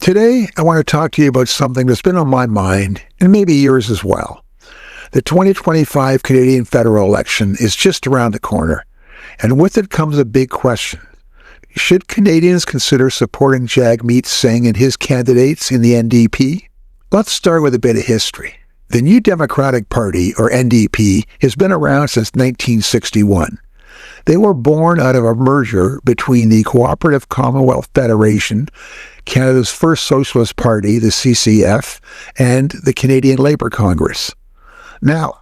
Today, I want to talk to you about something that's been on my mind, and maybe yours as well. The 2025 Canadian federal election is just around the corner, and with it comes a big question. Should Canadians consider supporting Jagmeet Singh and his candidates in the NDP? Let's start with a bit of history. The New Democratic Party, or NDP, has been around since 1961. They were born out of a merger between the Cooperative Commonwealth Federation, Canada's first socialist party, the CCF, and the Canadian Labour Congress. Now,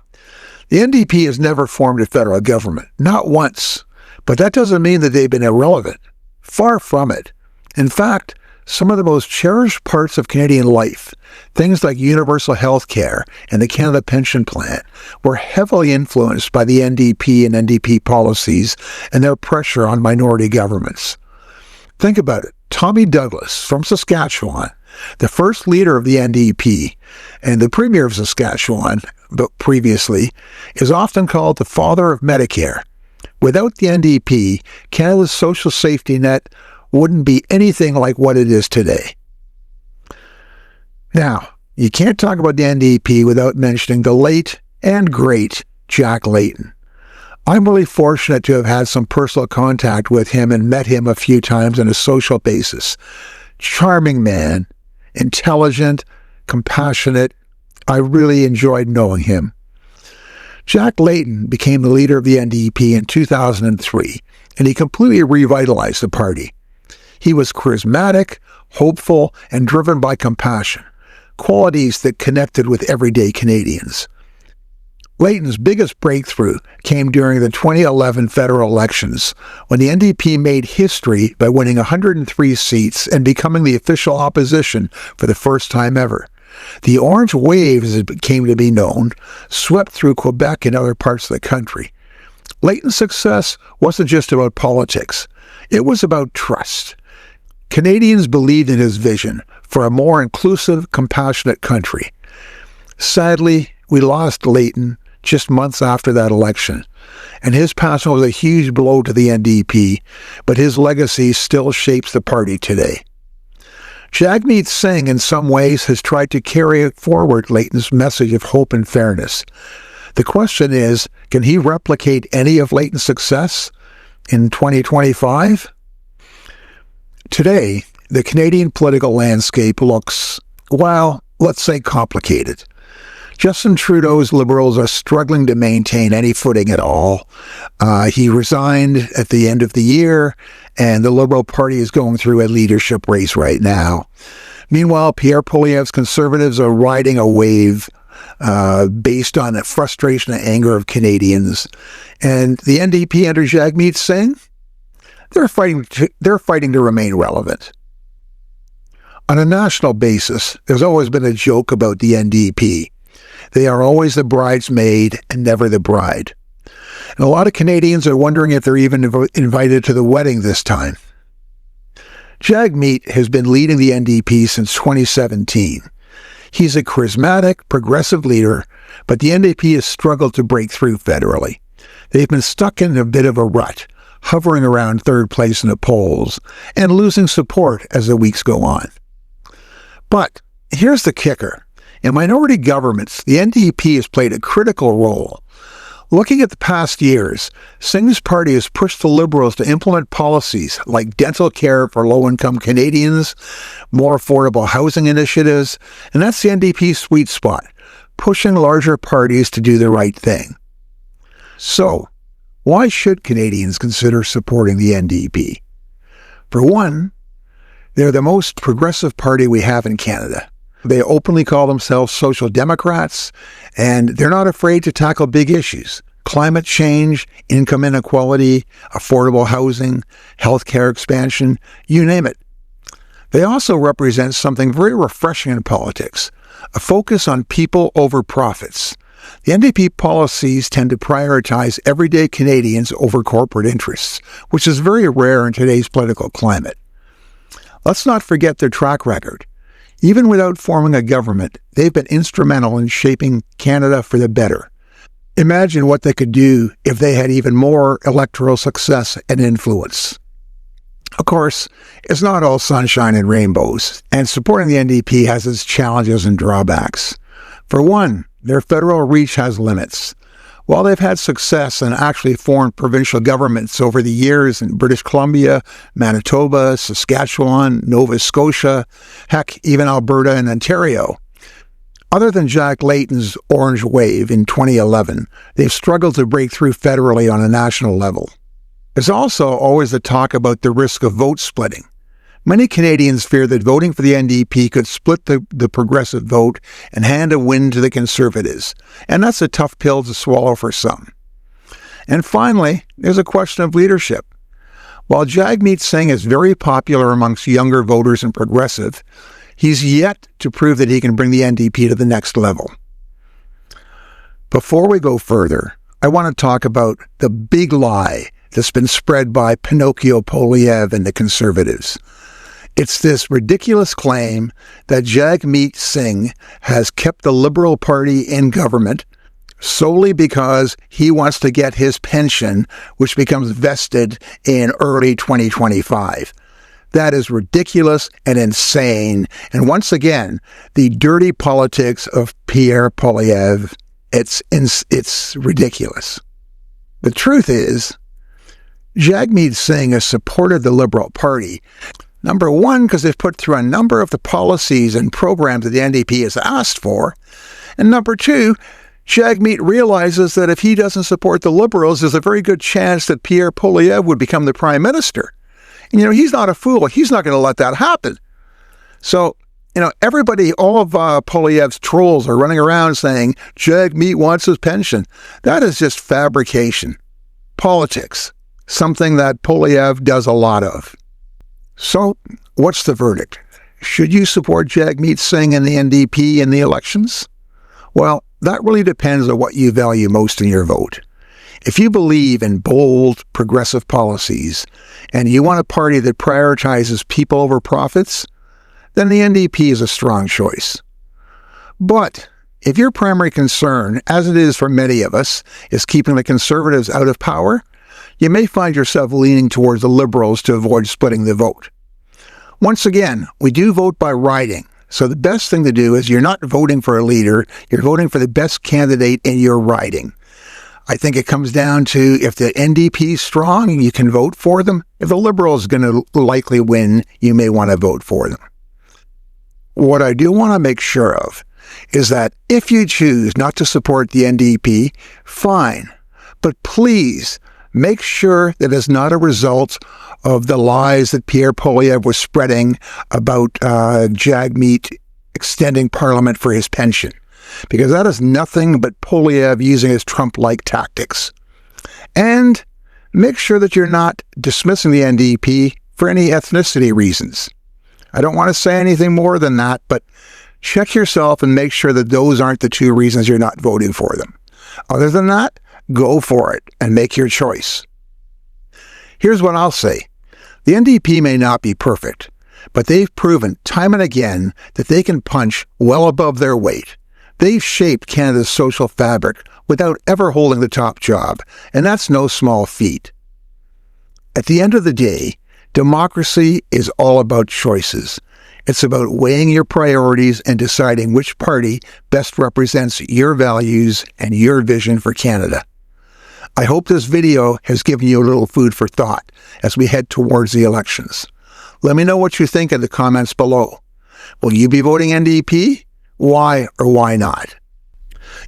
the NDP has never formed a federal government, not once, but that doesn't mean that they've been irrelevant. Far from it. In fact, some of the most cherished parts of Canadian life, things like universal health care and the Canada Pension Plan, were heavily influenced by the NDP and NDP policies and their pressure on minority governments. Think about it. Tommy Douglas from Saskatchewan, the first leader of the NDP and the Premier of Saskatchewan, but previously, is often called the father of Medicare. Without the NDP, Canada's social safety net wouldn't be anything like what it is today. Now, you can't talk about the NDP without mentioning the late and great Jack Layton. I'm really fortunate to have had some personal contact with him and met him a few times on a social basis. Charming man, intelligent, compassionate. I really enjoyed knowing him. Jack Layton became the leader of the NDP in 2003, and he completely revitalized the party. He was charismatic, hopeful, and driven by compassion, qualities that connected with everyday Canadians. Layton's biggest breakthrough came during the 2011 federal elections, when the NDP made history by winning 103 seats and becoming the official opposition for the first time ever. The Orange Wave, as it came to be known, swept through Quebec and other parts of the country. Layton's success wasn't just about politics. It was about trust. Canadians believed in his vision for a more inclusive, compassionate country. Sadly, we lost Layton just months after that election, and his passing was a huge blow to the NDP, but his legacy still shapes the party today. Jagmeet Singh, in some ways, has tried to carry forward Layton's message of hope and fairness. The question is, can he replicate any of Layton's success in 2025? Today, the Canadian political landscape looks, well, let's say complicated. Justin Trudeau's Liberals are struggling to maintain any footing at all. He resigned at the end of the year, and the Liberal Party is going through a leadership race right now. Meanwhile, Pierre Poilievre's Conservatives are riding a wave based on the frustration and anger of Canadians. And the NDP under Jagmeet Singh, they're fighting to remain relevant. On a national basis, there's always been a joke about the NDP. They are always the bridesmaid and never the bride. And a lot of Canadians are wondering if they're even invited to the wedding this time. Jagmeet has been leading the NDP since 2017. He's a charismatic, progressive leader, but the NDP has struggled to break through federally. They've been stuck in a bit of a rut, hovering around third place in the polls, and losing support as the weeks go on. But here's the kicker. In minority governments, the NDP has played a critical role. Looking at the past years, Singh's party has pushed the Liberals to implement policies like dental care for low-income Canadians, more affordable housing initiatives, and that's the NDP's sweet spot, pushing larger parties to do the right thing. So, why should Canadians consider supporting the NDP? For one, they're the most progressive party we have in Canada. They openly call themselves social democrats, and they're not afraid to tackle big issues: climate change, income inequality, affordable housing, healthcare expansion, you name it. They also represent something very refreshing in politics, a focus on people over profits. The NDP policies tend to prioritize everyday Canadians over corporate interests, which is very rare in today's political climate. Let's not forget their track record. Even without forming a government, they've been instrumental in shaping Canada for the better. Imagine what they could do if they had even more electoral success and influence. Of course, it's not all sunshine and rainbows, and supporting the NDP has its challenges and drawbacks. For one, their federal reach has limits. While they've had success and actually formed provincial governments over the years in British Columbia, Manitoba, Saskatchewan, Nova Scotia, heck, even Alberta and Ontario, other than Jack Layton's Orange Wave in 2011, they've struggled to break through federally on a national level. There's also always the talk about the risk of vote splitting. Many Canadians fear that voting for the NDP could split the progressive vote and hand a win to the Conservatives, and that's a tough pill to swallow for some. And finally, there's a question of leadership. While Jagmeet Singh is very popular amongst younger voters and progressive, he's yet to prove that he can bring the NDP to the next level. Before we go further, I want to talk about the big lie that's been spread by Pinocchio Poilievre and the Conservatives. It's this ridiculous claim that Jagmeet Singh has kept the Liberal Party in government solely because he wants to get his pension, which becomes vested in early 2025. That is ridiculous and insane. And once again, the dirty politics of Pierre Poilievre, it's ridiculous. The truth is, Jagmeet Singh has supported the Liberal Party. Number one, because they've put through a number of the policies and programs that the NDP has asked for. And number two, Jagmeet realizes that if he doesn't support the Liberals, there's a very good chance that Pierre Poilievre would become the Prime Minister. And, he's not a fool. He's not going to let that happen. So, everybody, all of Poilievre's trolls are running around saying, Jagmeet wants his pension. That is just fabrication. Politics. Something that Poilievre does a lot of. So, what's the verdict? Should you support Jagmeet Singh and the NDP in the elections? Well, that really depends on what you value most in your vote. If you believe in bold, progressive policies, and you want a party that prioritizes people over profits, then the NDP is a strong choice. But if your primary concern, as it is for many of us, is keeping the Conservatives out of power, you may find yourself leaning towards the Liberals to avoid splitting the vote. Once again, we do vote by riding, so the best thing to do is you're not voting for a leader, you're voting for the best candidate in your riding. I think it comes down to if the NDP is strong, you can vote for them. If the Liberal is going to likely win, you may want to vote for them. What I do want to make sure of is that if you choose not to support the NDP, fine, but please make sure that it's not a result of the lies that Pierre Poilievre was spreading about Jagmeet extending Parliament for his pension, because that is nothing but Poilievre using his Trump-like tactics. And make sure that you're not dismissing the NDP for any ethnicity reasons. I don't want to say anything more than that, but check yourself and make sure that those aren't the two reasons you're not voting for them. Other than that, go for it and make your choice. Here's what I'll say. The NDP may not be perfect, but they've proven time and again that they can punch well above their weight. They've shaped Canada's social fabric without ever holding the top job, and that's no small feat. At the end of the day, democracy is all about choices. It's about weighing your priorities and deciding which party best represents your values and your vision for Canada. I hope this video has given you a little food for thought as we head towards the elections. Let me know what you think in the comments below. Will you be voting NDP? Why or why not?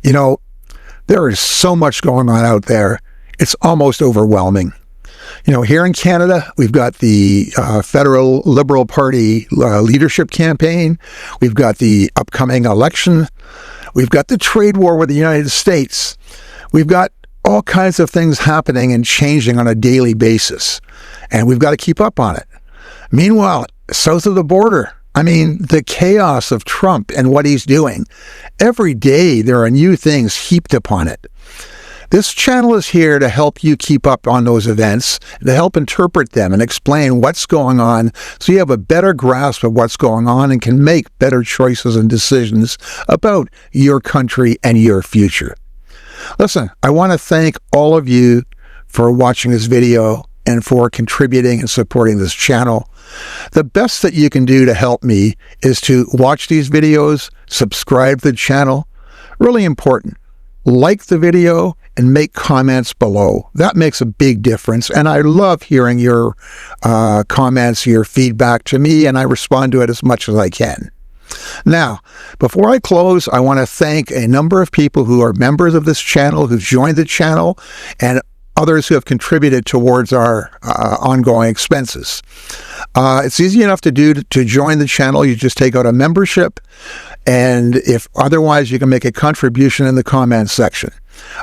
There is so much going on out there. It's almost overwhelming. Here in Canada, we've got the federal Liberal Party leadership campaign. We've got the upcoming election. We've got the trade war with the United States. We've got all kinds of things happening and changing on a daily basis, and we've got to keep up on it. Meanwhile, south of the border, the chaos of Trump and what he's doing. Every day there are new things heaped upon it. This channel is here to help you keep up on those events, to help interpret them and explain what's going on so you have a better grasp of what's going on and can make better choices and decisions about your country and your future. Listen, I want to thank all of you for watching this video and for contributing and supporting this channel. The best that you can do to help me is to watch these videos, subscribe to the channel. Really important. Like the video and make comments below. That makes a big difference, and I love hearing your comments, your feedback to me, and I respond to it as much as I can. Now, before I close, I want to thank a number of people who are members of this channel, who've joined the channel, and others who have contributed towards our ongoing expenses. It's easy enough to do to join the channel. You just take out a membership, and if otherwise, you can make a contribution in the comments section.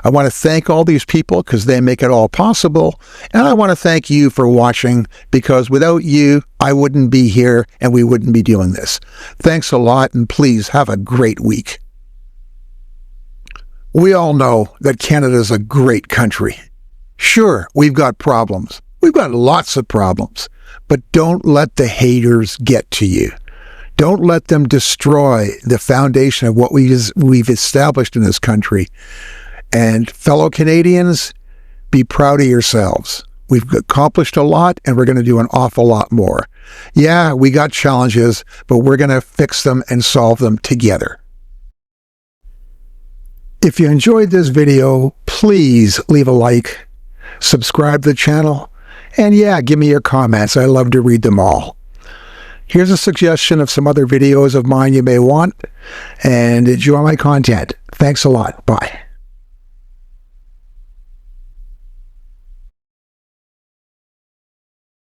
I want to thank all these people because they make it all possible, and I want to thank you for watching, because without you, I wouldn't be here and we wouldn't be doing this. Thanks a lot, and please have a great week. We all know that Canada is a great country. Sure, we've got problems. We've got lots of problems, but don't let the haters get to you. Don't let them destroy the foundation of what we've established in this country. And fellow Canadians, be proud of yourselves. We've accomplished a lot, and we're going to do an awful lot more. Yeah, we got challenges, but we're going to fix them and solve them together. If you enjoyed this video, please leave a like, subscribe to the channel, and yeah, give me your comments. I love to read them all. Here's a suggestion of some other videos of mine you may want, and enjoy my content. Thanks a lot. Bye.